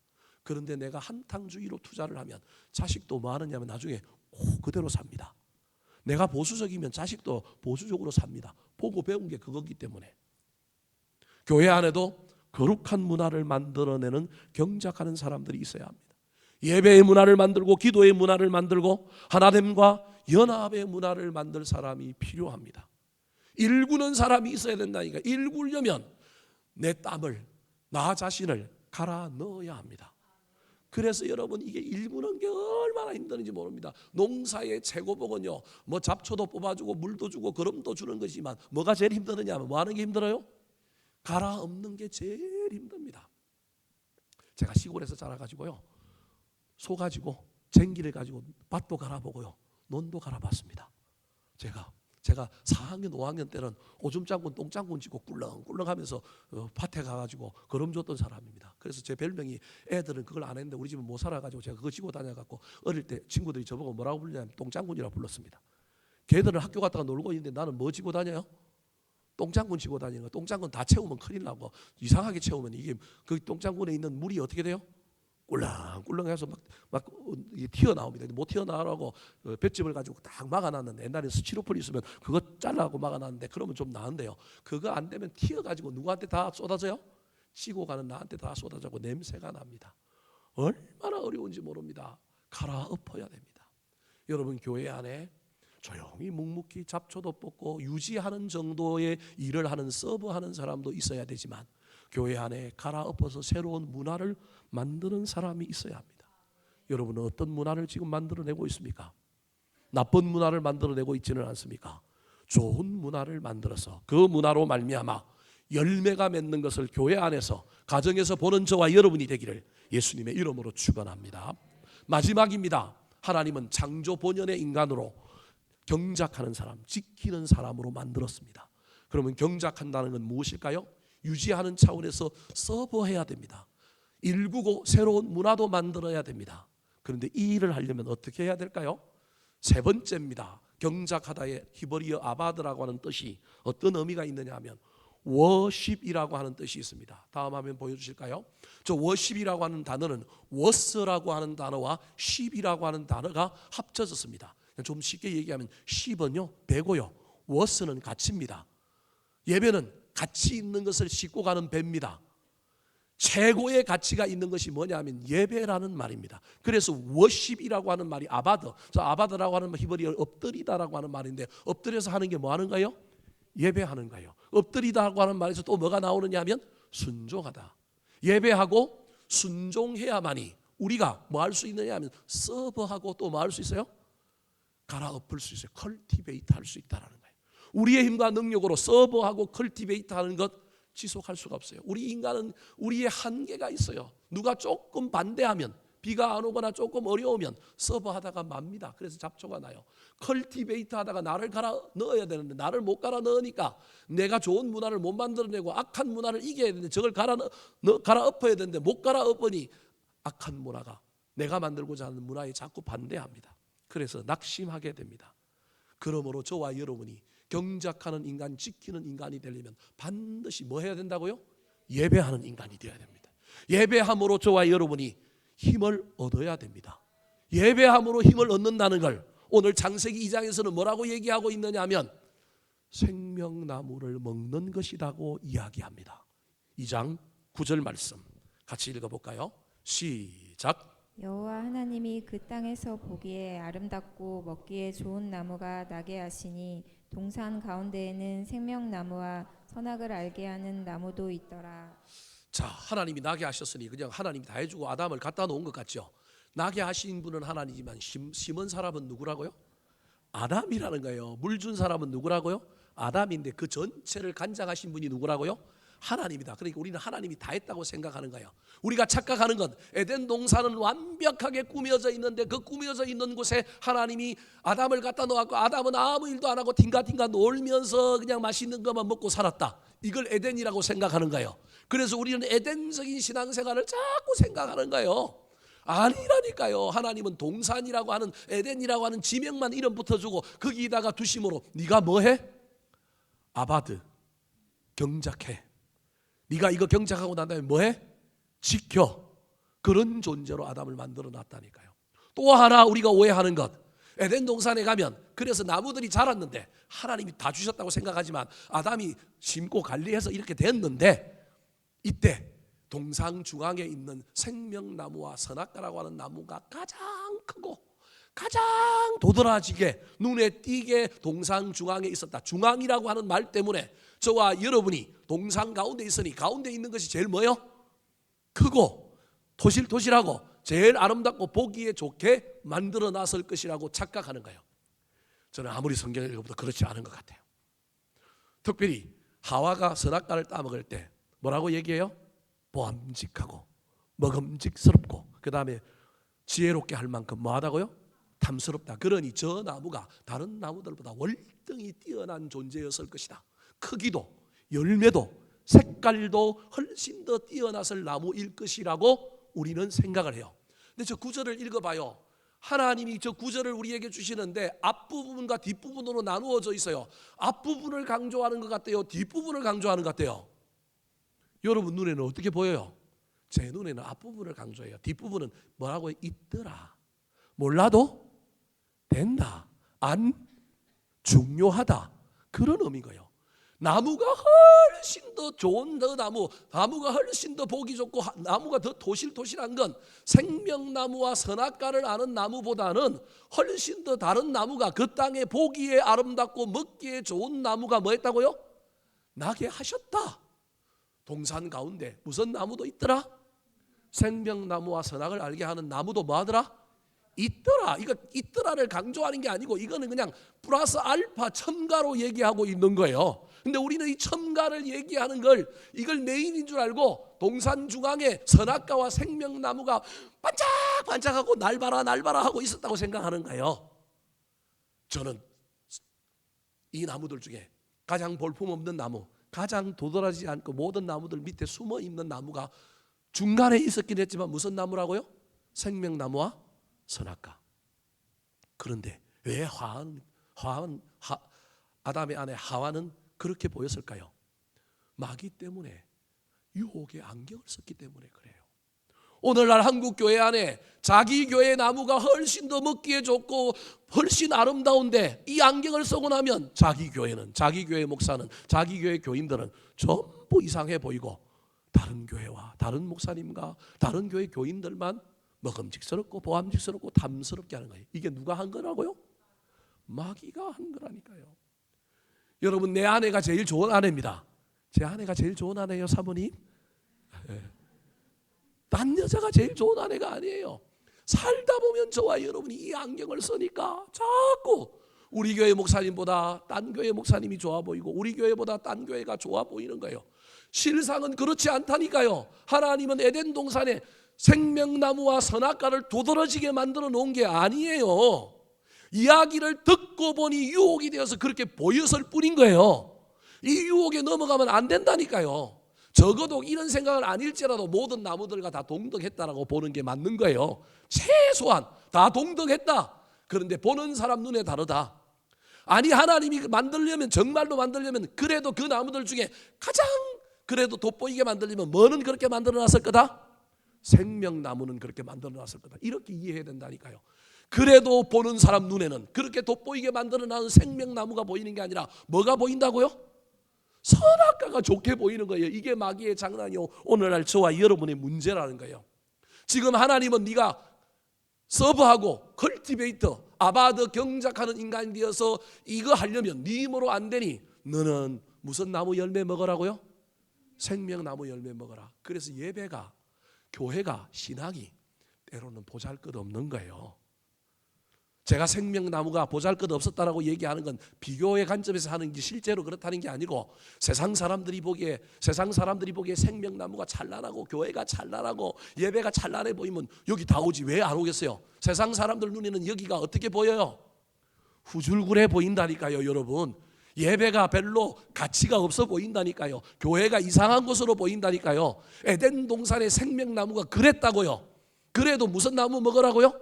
그런데 내가 한탕주의로 투자를 하면 자식도 뭐 하느냐면 나중에 그대로 삽니다. 내가 보수적이면 자식도 보수적으로 삽니다. 보고 배운 게 그거기 때문에. 교회 안에도 거룩한 문화를 만들어내는 경작하는 사람들이 있어야 합니다. 예배의 문화를 만들고 기도의 문화를 만들고 하나님과 연합의 문화를 만들 사람이 필요합니다. 일구는 사람이 있어야 된다니까. 일구려면 내 땀을, 나 자신을 갈아 넣어야 합니다. 그래서 여러분, 이게 일구는 게 얼마나 힘든지 모릅니다. 농사의 최고복은요, 뭐 잡초도 뽑아주고 물도 주고 거름도 주는 것이지만 뭐가 제일 힘드느냐 하면 뭐 하는 게 힘들어요? 갈아 엎는 게 제일 힘듭니다. 제가 시골에서 자라가지고요, 소 가지고 쟁기를 가지고 밭도 갈아보고요, 논도 갈아봤습니다. 제가 4학년 5학년 때는 오줌 짱군 똥짱군 지고 꿀렁꿀렁하면서 밭에 가가지고 거름 줬던 사람입니다. 그래서 제 별명이, 애들은 그걸 안 했는데 우리 집은 못 살아가지고 제가 그거 지고 다녀갖고 어릴 때 친구들이 저보고 뭐라고 불리냐면 똥짱군이라고 불렀습니다. 걔들은 학교 갔다가 놀고 있는데 나는 뭐 지고 다녀요? 똥짱군 지고 다니는 거. 똥짱군 다 채우면 큰일 나고, 이상하게 채우면 이게 그 똥짱군에 있는 물이 어떻게 돼요? 꿀렁꿀렁해서 막 튀어나옵니다. 못 튀어나오라고 볏짚을 가지고 딱 막아놨는데, 옛날에 스티로폼 있으면 그거 잘라고 막아놨는데 그러면 좀 나은데요, 그거 안 되면 튀어가지고 누구한테 다 쏟아져요? 치고 가는 나한테 다 쏟아지고 냄새가 납니다. 얼마나 어려운지 모릅니다. 갈아엎어야 됩니다. 여러분, 교회 안에 조용히 묵묵히 잡초도 뽑고 유지하는 정도의 일을 하는 서브하는 사람도 있어야 되지만, 교회 안에 갈아엎어서 새로운 문화를 만드는 사람이 있어야 합니다. 여러분은 어떤 문화를 지금 만들어내고 있습니까? 나쁜 문화를 만들어내고 있지는 않습니까? 좋은 문화를 만들어서 그 문화로 말미암아 열매가 맺는 것을 교회 안에서, 가정에서 보는 저와 여러분이 되기를 예수님의 이름으로 축원합니다. 마지막입니다. 하나님은 창조 본연의 인간으로 경작하는 사람, 지키는 사람으로 만들었습니다. 그러면 경작한다는 건 무엇일까요? 유지하는 차원에서 서버해야 됩니다. 일구고 새로운 문화도 만들어야 됩니다. 그런데 이 일을 하려면 어떻게 해야 될까요? 세 번째입니다. 경작하다의 히브리어 아바드라고 하는 뜻이 어떤 의미가 있느냐 하면 워십이라고 하는 뜻이 있습니다. 다음 화면 보여주실까요? 저 워십이라고 하는 단어는 워스라고 하는 단어와 십이라고 하는 단어가 합쳐졌습니다. 좀 쉽게 얘기하면 십은요 배고요, 워스는 가치입니다. 예배는 가치 있는 것을 싣고 가는 배입니다. 최고의 가치가 있는 것이 뭐냐면 예배라는 말입니다. 그래서 워십이라고 하는 말이 아바드, 아바드라고 하는 히브리어 엎드리다라고 하는 말인데, 엎드려서 하는 게 뭐 하는 거예요? 예배하는 거예요. 엎드리다라고 하는 말에서 또 뭐가 나오느냐 하면 순종하다. 예배하고 순종해야만이 우리가 뭐 할 수 있느냐 하면 서브하고 또 뭐 할 수 있어요? 갈아엎을 수 있어요. 컬티베이트 할 수 있다는 거예요. 우리의 힘과 능력으로 서브하고 컬티베이트 하는 것 지속할 수가 없어요. 우리 인간은 우리의 한계가 있어요. 누가 조금 반대하면, 비가 안 오거나 조금 어려우면 서브하다가 맙니다. 그래서 잡초가 나요. 컬티베이트 하다가 나를 갈아 넣어야 되는데 나를 못 갈아 넣으니까 내가 좋은 문화를 못 만들어내고 악한 문화를 이겨야 되는데 저걸 갈아엎어야 되는데 못 갈아엎으니 악한 문화가 내가 만들고자 하는 문화에 자꾸 반대합니다. 그래서 낙심하게 됩니다. 그러므로 저와 여러분이 경작하는 인간, 지키는 인간이 되려면 반드시 뭐 해야 된다고요? 예배하는 인간이 되어야 됩니다. 예배함으로 저와 여러분이 힘을 얻어야 됩니다. 예배함으로 힘을 얻는다는 걸 오늘 창세기 2장에서는 뭐라고 얘기하고 있느냐 하면 생명나무를 먹는 것이라고 이야기합니다. 2장 9절 말씀 같이 읽어볼까요? 시작. 여호와 하나님이 그 땅에서 보기에 아름답고 먹기에 좋은 나무가 나게 하시니 동산 가운데에는 생명나무와 선악을 알게 하는 나무도 있더라. 자, 하나님이 나게 하셨으니 그냥 하나님이 다 해주고 아담을 갖다 놓은 것 같죠. 나게 하신 분은 하나님이지만 심은 사람은 누구라고요? 아담이라는 거예요. 물 준 사람은 누구라고요? 아담인데 그 전체를 간장하신 분이 누구라고요? 하나님이다. 그러니까 우리는 하나님이 다 했다고 생각하는 거예요. 우리가 착각하는 건 에덴 동산은 완벽하게 꾸며져 있는데 그 꾸며져 있는 곳에 하나님이 아담을 갖다 놓았고 아담은 아무 일도 안 하고 딩가딩가 놀면서 그냥 맛있는 것만 먹고 살았다. 이걸 에덴이라고 생각하는 거예요. 그래서 우리는 에덴적인 신앙생활을 자꾸 생각하는 거예요. 아니라니까요. 하나님은 동산이라고 하는, 에덴이라고 하는 지명만 이름 붙어주고 거기다가 두심으로 네가 뭐해? 아바드, 경작해. 네가 이거 경작하고 난 다음에 뭐해? 지켜. 그런 존재로 아담을 만들어 놨다니까요. 또 하나 우리가 오해하는 것, 에덴 동산에 가면 그래서 나무들이 자랐는데 하나님이 다 주셨다고 생각하지만 아담이 심고 관리해서 이렇게 됐는데, 이때 동산 중앙에 있는 생명나무와 선악과라고 하는 나무가 가장 크고 가장 도드라지게 눈에 띄게 동산 중앙에 있었다. 중앙이라고 하는 말 때문에 저와 여러분이 동산 가운데 있으니 가운데 있는 것이 제일 뭐요? 크고 토실토실하고 제일 아름답고 보기에 좋게 만들어 놨을 것이라고 착각하는 거예요. 저는 아무리 성경을 읽어도 그렇지 않은 것 같아요. 특별히 하와가 선악과를 따먹을 때 뭐라고 얘기해요? 보암직하고 먹음직스럽고 그 다음에 지혜롭게 할 만큼 뭐하다고요? 탐스럽다. 그러니 저 나무가 다른 나무들보다 월등히 뛰어난 존재였을 것이다. 크기도 열매도 색깔도 훨씬 더 뛰어났을 나무일 것이라고 우리는 생각을 해요. 근데 저 구절을 읽어봐요. 하나님이 저 구절을 우리에게 주시는데 앞부분과 뒷부분으로 나누어져 있어요. 앞부분을 강조하는 것 같아요? 뒷부분을 강조하는 것 같아요? 여러분 눈에는 어떻게 보여요? 제 눈에는 앞부분을 강조해요. 뒷부분은 뭐라고 있더라, 몰라도 된다, 안 중요하다, 그런 의미고요. 나무가 훨씬 더 좋은 나무가 훨씬 더 보기 좋고 나무가 더 도실도실한 건 생명나무와 선악과를 아는 나무보다는 훨씬 더 다른 나무가 그 땅에 보기에 아름답고 먹기에 좋은 나무가 뭐 했다고요? 나게 하셨다. 동산 가운데 무슨 나무도 있더라? 생명나무와 선악을 알게 하는 나무도 뭐 하더라? 있더라. 이거 있더라를 강조하는 게 아니고 이거는 그냥 플러스 알파 첨가로 얘기하고 있는 거예요. 근데 우리는 이 첨가를 얘기하는 걸 이걸 메인인 줄 알고 동산 중앙에 선악과와 생명나무가 반짝반짝하고 날봐라 하고 있었다고 생각하는 거예요. 저는 이 나무들 중에 가장 볼품없는 나무, 가장 도드라지지 않고 모든 나무들 밑에 숨어 있는 나무가 중간에 있었긴 했지만 무슨 나무라고요? 생명나무와 선악과. 그런데 왜 아담의 아내 하와는 그렇게 보였을까요? 마귀 때문에, 유혹의 안경을 썼기 때문에 그래요. 오늘날 한국 교회 안에 자기 교회 나무가 훨씬 더 먹기에 좋고 훨씬 아름다운데 이 안경을 쓰고 나면 자기 교회는, 자기 교회 목사는, 자기 교회 교인들은 전부 이상해 보이고 다른 교회와 다른 목사님과 다른 교회 교인들만 먹음직스럽고 보암직스럽고 탐스럽게 하는 거예요. 이게 누가 한 거라고요? 마귀가 한 거라니까요. 여러분, 내 아내가 제일 좋은 아내입니다. 제 아내가 제일 좋은 아내예요, 사모님? 딴 여자가 제일 좋은 아내가 아니에요. 살다 보면 저와 여러분이 이 안경을 쓰니까 자꾸 우리 교회 목사님보다 딴 교회 목사님이 좋아 보이고 우리 교회보다 딴 교회가 좋아 보이는 거예요. 실상은 그렇지 않다니까요. 하나님은 에덴 동산에 생명나무와 선악과를 도드라지게 만들어 놓은 게 아니에요. 이야기를 듣고 보니 유혹이 되어서 그렇게 보였을 뿐인 거예요. 이 유혹에 넘어가면 안 된다니까요. 적어도 이런 생각을 아닐지라도 모든 나무들과 다 동등했다라고 보는 게 맞는 거예요. 최소한 다 동등했다. 그런데 보는 사람 눈에 다르다. 아니, 하나님이 만들려면, 정말로 만들려면 그래도 그 나무들 중에 가장 그래도 돋보이게 만들려면 뭐는 그렇게 만들어놨을 거다? 생명나무는 그렇게 만들어놨을 거다. 이렇게 이해해야 된다니까요. 그래도 보는 사람 눈에는 그렇게 돋보이게 만들어놨는 생명나무가 보이는 게 아니라 뭐가 보인다고요? 선악과가 좋게 보이는 거예요. 이게 마귀의 장난이요, 오늘날 저와 여러분의 문제라는 거예요. 지금 하나님은 네가 서브하고 컬티베이터, 아바드, 경작하는 인간이 되어서 이거 하려면 네 힘으로 안 되니 너는 무슨 나무 열매 먹으라고요? 생명나무 열매 먹어라. 그래서 예배가, 교회가, 신앙이 때로는 보잘것없는 거예요. 제가 생명나무가 보잘것 없었다라고 얘기하는 건 비교의 관점에서 하는 게 실제로 그렇다는 게 아니고 세상 사람들이 보기에 생명나무가 찬란하고 교회가 찬란하고 예배가 찬란해 보이면 여기 다 오지 왜 안 오겠어요? 세상 사람들 눈에는 여기가 어떻게 보여요? 후줄근해 보인다니까요, 여러분. 예배가 별로 가치가 없어 보인다니까요. 교회가 이상한 곳으로 보인다니까요. 에덴 동산의 생명나무가 그랬다고요. 그래도 무슨 나무 먹으라고요?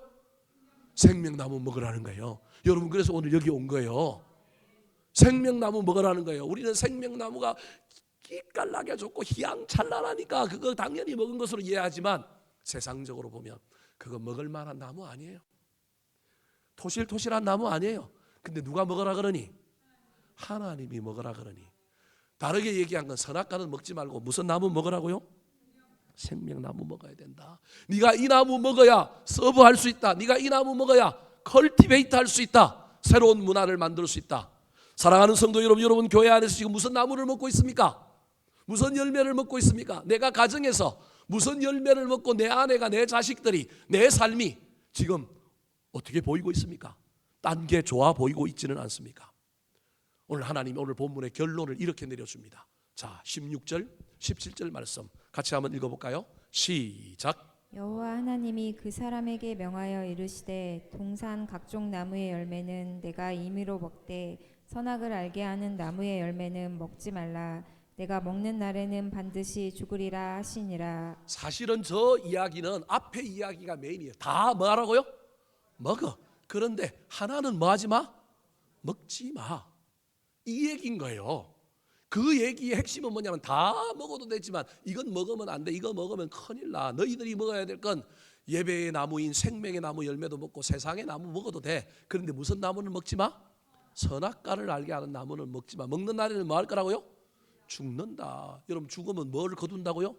생명나무 먹으라는 거예요. 여러분, 그래서 오늘 여기 온 거예요. 생명나무 먹으라는 거예요. 우리는 생명나무가 기깔나게 좋고 희양찬란하니까 그거 당연히 먹은 것으로 이해하지만 세상적으로 보면 그거 먹을 만한 나무 아니에요. 토실토실한 나무 아니에요. 근데 누가 먹으라 그러니? 하나님이 먹으라 그러니. 다르게 얘기한 건 선악과는 먹지 말고 무슨 나무 먹으라고요? 생명나무 먹어야 된다. 네가 이 나무 먹어야 서브할 수 있다. 네가 이 나무 먹어야 컬티베이트 할 수 있다. 새로운 문화를 만들 수 있다. 사랑하는 성도 여러분, 여러분 교회 안에서 지금 무슨 나무를 먹고 있습니까? 무슨 열매를 먹고 있습니까? 내가 가정에서 무슨 열매를 먹고 내 아내가, 내 자식들이, 내 삶이 지금 어떻게 보이고 있습니까? 딴 게 좋아 보이고 있지는 않습니까? 오늘 하나님이 오늘 본문의 결론을 이렇게 내려줍니다. 자, 16절, 17절 말씀 같이 한번 읽어볼까요? 시작. 여호와 하나님이 그 사람에게 명하여 이르시되 동산 각종 나무의 열매는 내가 임의로 먹되 선악을 알게 하는 나무의 열매는 먹지 말라. 내가 먹는 날에는 반드시 죽으리라 하시니라. 사실은 저 이야기는 앞에 이야기가 메인이에요. 다 뭐하라고요? 먹어. 그런데 하나는 뭐 하지 마? 먹지 마. 이 얘기인 거예요. 그 얘기의 핵심은 뭐냐면 다 먹어도 되지만 이건 먹으면 안 돼. 이거 먹으면 큰일 나. 너희들이 먹어야 될 건 예배의 나무인 생명의 나무 열매도 먹고 세상의 나무 먹어도 돼. 그런데 무슨 나무는 먹지 마? 선악과를 알게 하는 나무는 먹지 마. 먹는 날에는 뭐 할 거라고요? 죽는다. 여러분, 죽으면 뭘 거둔다고요?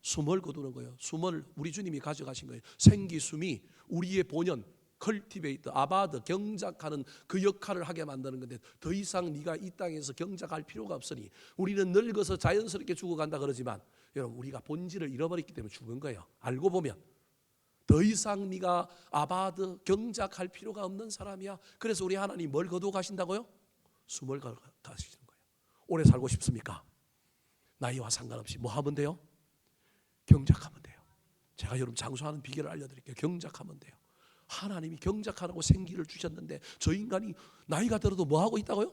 숨을 거두는 거예요. 숨을 우리 주님이 가져가신 거예요. 생기숨이 우리의 본연 컬티베이트, 아바드, 경작하는 그 역할을 하게 만드는 건데 더 이상 네가 이 땅에서 경작할 필요가 없으니 우리는 늙어서 자연스럽게 죽어간다 그러지만 여러분, 우리가 본질을 잃어버렸기 때문에 죽은 거예요. 알고 보면 더 이상 네가 아바드, 경작할 필요가 없는 사람이야. 그래서 우리 하나님 뭘 거두어 가신다고요? 숨을 가시는 거예요. 오래 살고 싶습니까? 나이와 상관없이 뭐 하면 돼요? 경작하면 돼요. 제가 여러분 장수하는 비결을 알려드릴게요. 경작하면 돼요. 하나님이 경작하라고 생기를 주셨는데 저 인간이 나이가 들어도 뭐 하고 있다고요?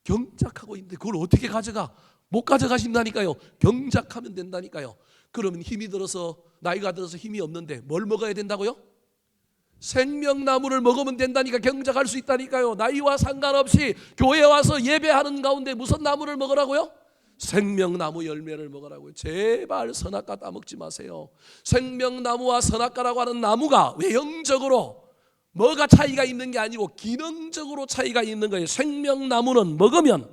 경작하고 있는데 그걸 어떻게 가져가? 못 가져가신다니까요. 경작하면 된다니까요. 그러면 힘이 들어서 나이가 들어서 힘이 없는데 뭘 먹어야 된다고요? 생명나무를 먹으면 된다니까. 경작할 수 있다니까요. 나이와 상관없이 교회 와서 예배하는 가운데 무슨 나무를 먹으라고요? 생명나무 열매를 먹으라고요. 제발 선악과 따먹지 마세요. 생명나무와 선악과라고 하는 나무가 외형적으로 뭐가 차이가 있는 게 아니고 기능적으로 차이가 있는 거예요. 생명나무는 먹으면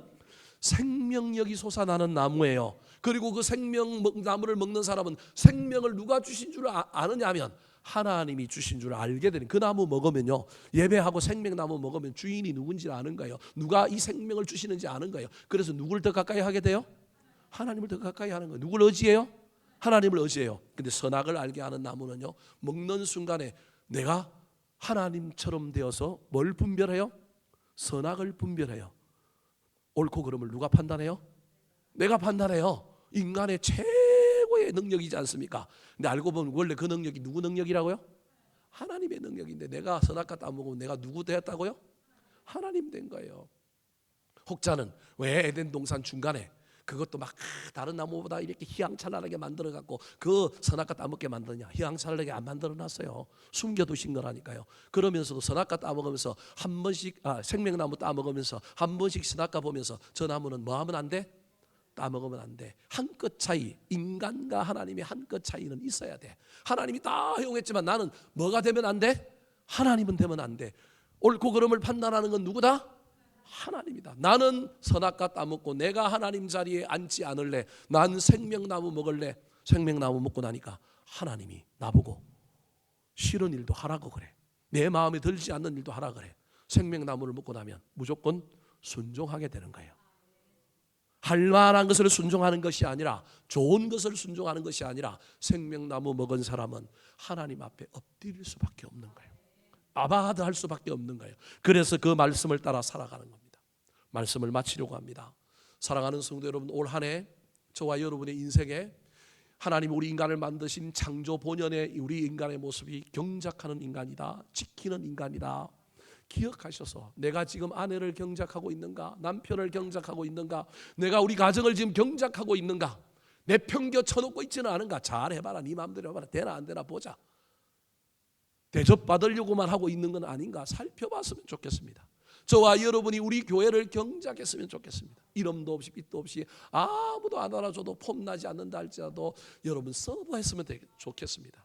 생명력이 솟아나는 나무예요. 그리고 그 생명나무를 먹는 사람은 생명을 누가 주신 줄 아느냐 하면 하나님이 주신 줄 알게 되는. 그 나무 먹으면요, 예배하고 생명나무 먹으면 주인이 누군지 아는 거예요. 누가 이 생명을 주시는지 아는 거예요. 그래서 누구를 더 가까이 하게 돼요? 하나님을 더 가까이 하는 거예요. 누굴 의지해요? 하나님을 의지해요. 근데 선악을 알게 하는 나무는요, 먹는 순간에 내가 하나님처럼 되어서 뭘 분별해요? 선악을 분별해요. 옳고 그름을 누가 판단해요? 내가 판단해요. 인간의 최고의 능력이지 않습니까? 근데 알고 보면 원래 그 능력이 누구 능력이라고요? 하나님의 능력인데 내가 선악과 따먹으면 내가 누구 되었다고요? 하나님 된 거예요. 혹자는 왜 에덴 동산 중간에 그것도 막 다른 나무보다 이렇게 희양찬란하게 만들어갖고 그 선악과 따먹게 만드냐? 희양찬란하게 안 만들어놨어요. 숨겨두신 거라니까요. 그러면서도 선악과 따먹으면서 한 번씩 생명나무 따먹으면서 한 번씩 선악과 보면서 저 나무는 뭐 하면 안 돼? 따먹으면 안 돼. 한 끗 차이, 인간과 하나님의 한 끗 차이는 있어야 돼. 하나님이 다 허용했지만 나는 뭐가 되면 안 돼? 하나님은 되면 안 돼. 옳고 그름을 판단하는 건 누구다? 하나님이다. 나는 선악과 따먹고 내가 하나님 자리에 앉지 않을래. 난 생명나무 먹을래. 생명나무 먹고 나니까 하나님이 나보고 싫은 일도 하라고 그래. 내 마음에 들지 않는 일도 하라 그래. 생명나무를 먹고 나면 무조건 순종하게 되는 거예요. 할 만한 것을 순종하는 것이 아니라, 좋은 것을 순종하는 것이 아니라 생명나무 먹은 사람은 하나님 앞에 엎드릴 수밖에 없는 거예요. 아바하드 할 수밖에 없는 거예요. 그래서 그 말씀을 따라 살아가는 겁니다. 말씀을 마치려고 합니다. 사랑하는 성도 여러분, 올 한 해 저와 여러분의 인생에 하나님 우리 인간을 만드신 창조 본연의 우리 인간의 모습이 경작하는 인간이다, 지키는 인간이다 기억하셔서 내가 지금 아내를 경작하고 있는가, 남편을 경작하고 있는가, 내가 우리 가정을 지금 경작하고 있는가, 내팽겨 쳐놓고 있지는 않은가? 잘 해봐라. 네 마음대로 해봐라. 되나 안 되나 보자. 대접받으려고만 하고 있는 건 아닌가 살펴봤으면 좋겠습니다. 저와 여러분이 우리 교회를 경작했으면 좋겠습니다. 이름도 없이 빛도 없이 아무도 안 알아줘도 폼나지 않는다 할지라도 여러분 서브했으면 좋겠습니다.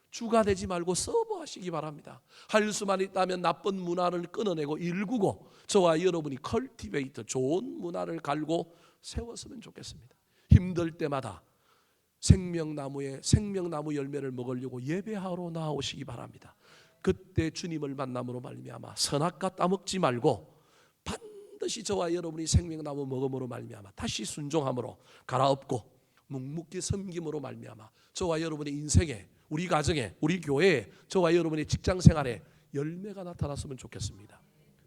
주가 되지 말고 서브하시기 바랍니다. 할 수만 있다면 나쁜 문화를 끊어내고 일구고 저와 여러분이 컬티베이터 좋은 문화를 갈고 세웠으면 좋겠습니다. 힘들 때마다 생명나무 열매를 먹으려고 예배하러 나오시기 바랍니다. 그때 주님을 만남으로 말미암아 선악과 따먹지 말고 반드시 저와 여러분이 생명나무 먹음으로 말미암아 다시 순종함으로 갈아엎고 묵묵히 섬김으로 말미암아 저와 여러분의 인생에, 우리 가정에, 우리 교회에, 저와 여러분의 직장생활에 열매가 나타났으면 좋겠습니다.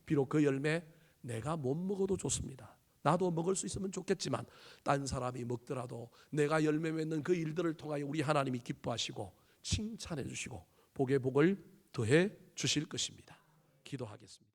비록 그 열매 내가 못 먹어도 좋습니다. 나도 먹을 수 있으면 좋겠지만 딴 사람이 먹더라도 내가 열매 맺는 그 일들을 통하여 우리 하나님이 기뻐하시고 칭찬해 주시고 복에 복을 더해 주실 것입니다. 기도하겠습니다.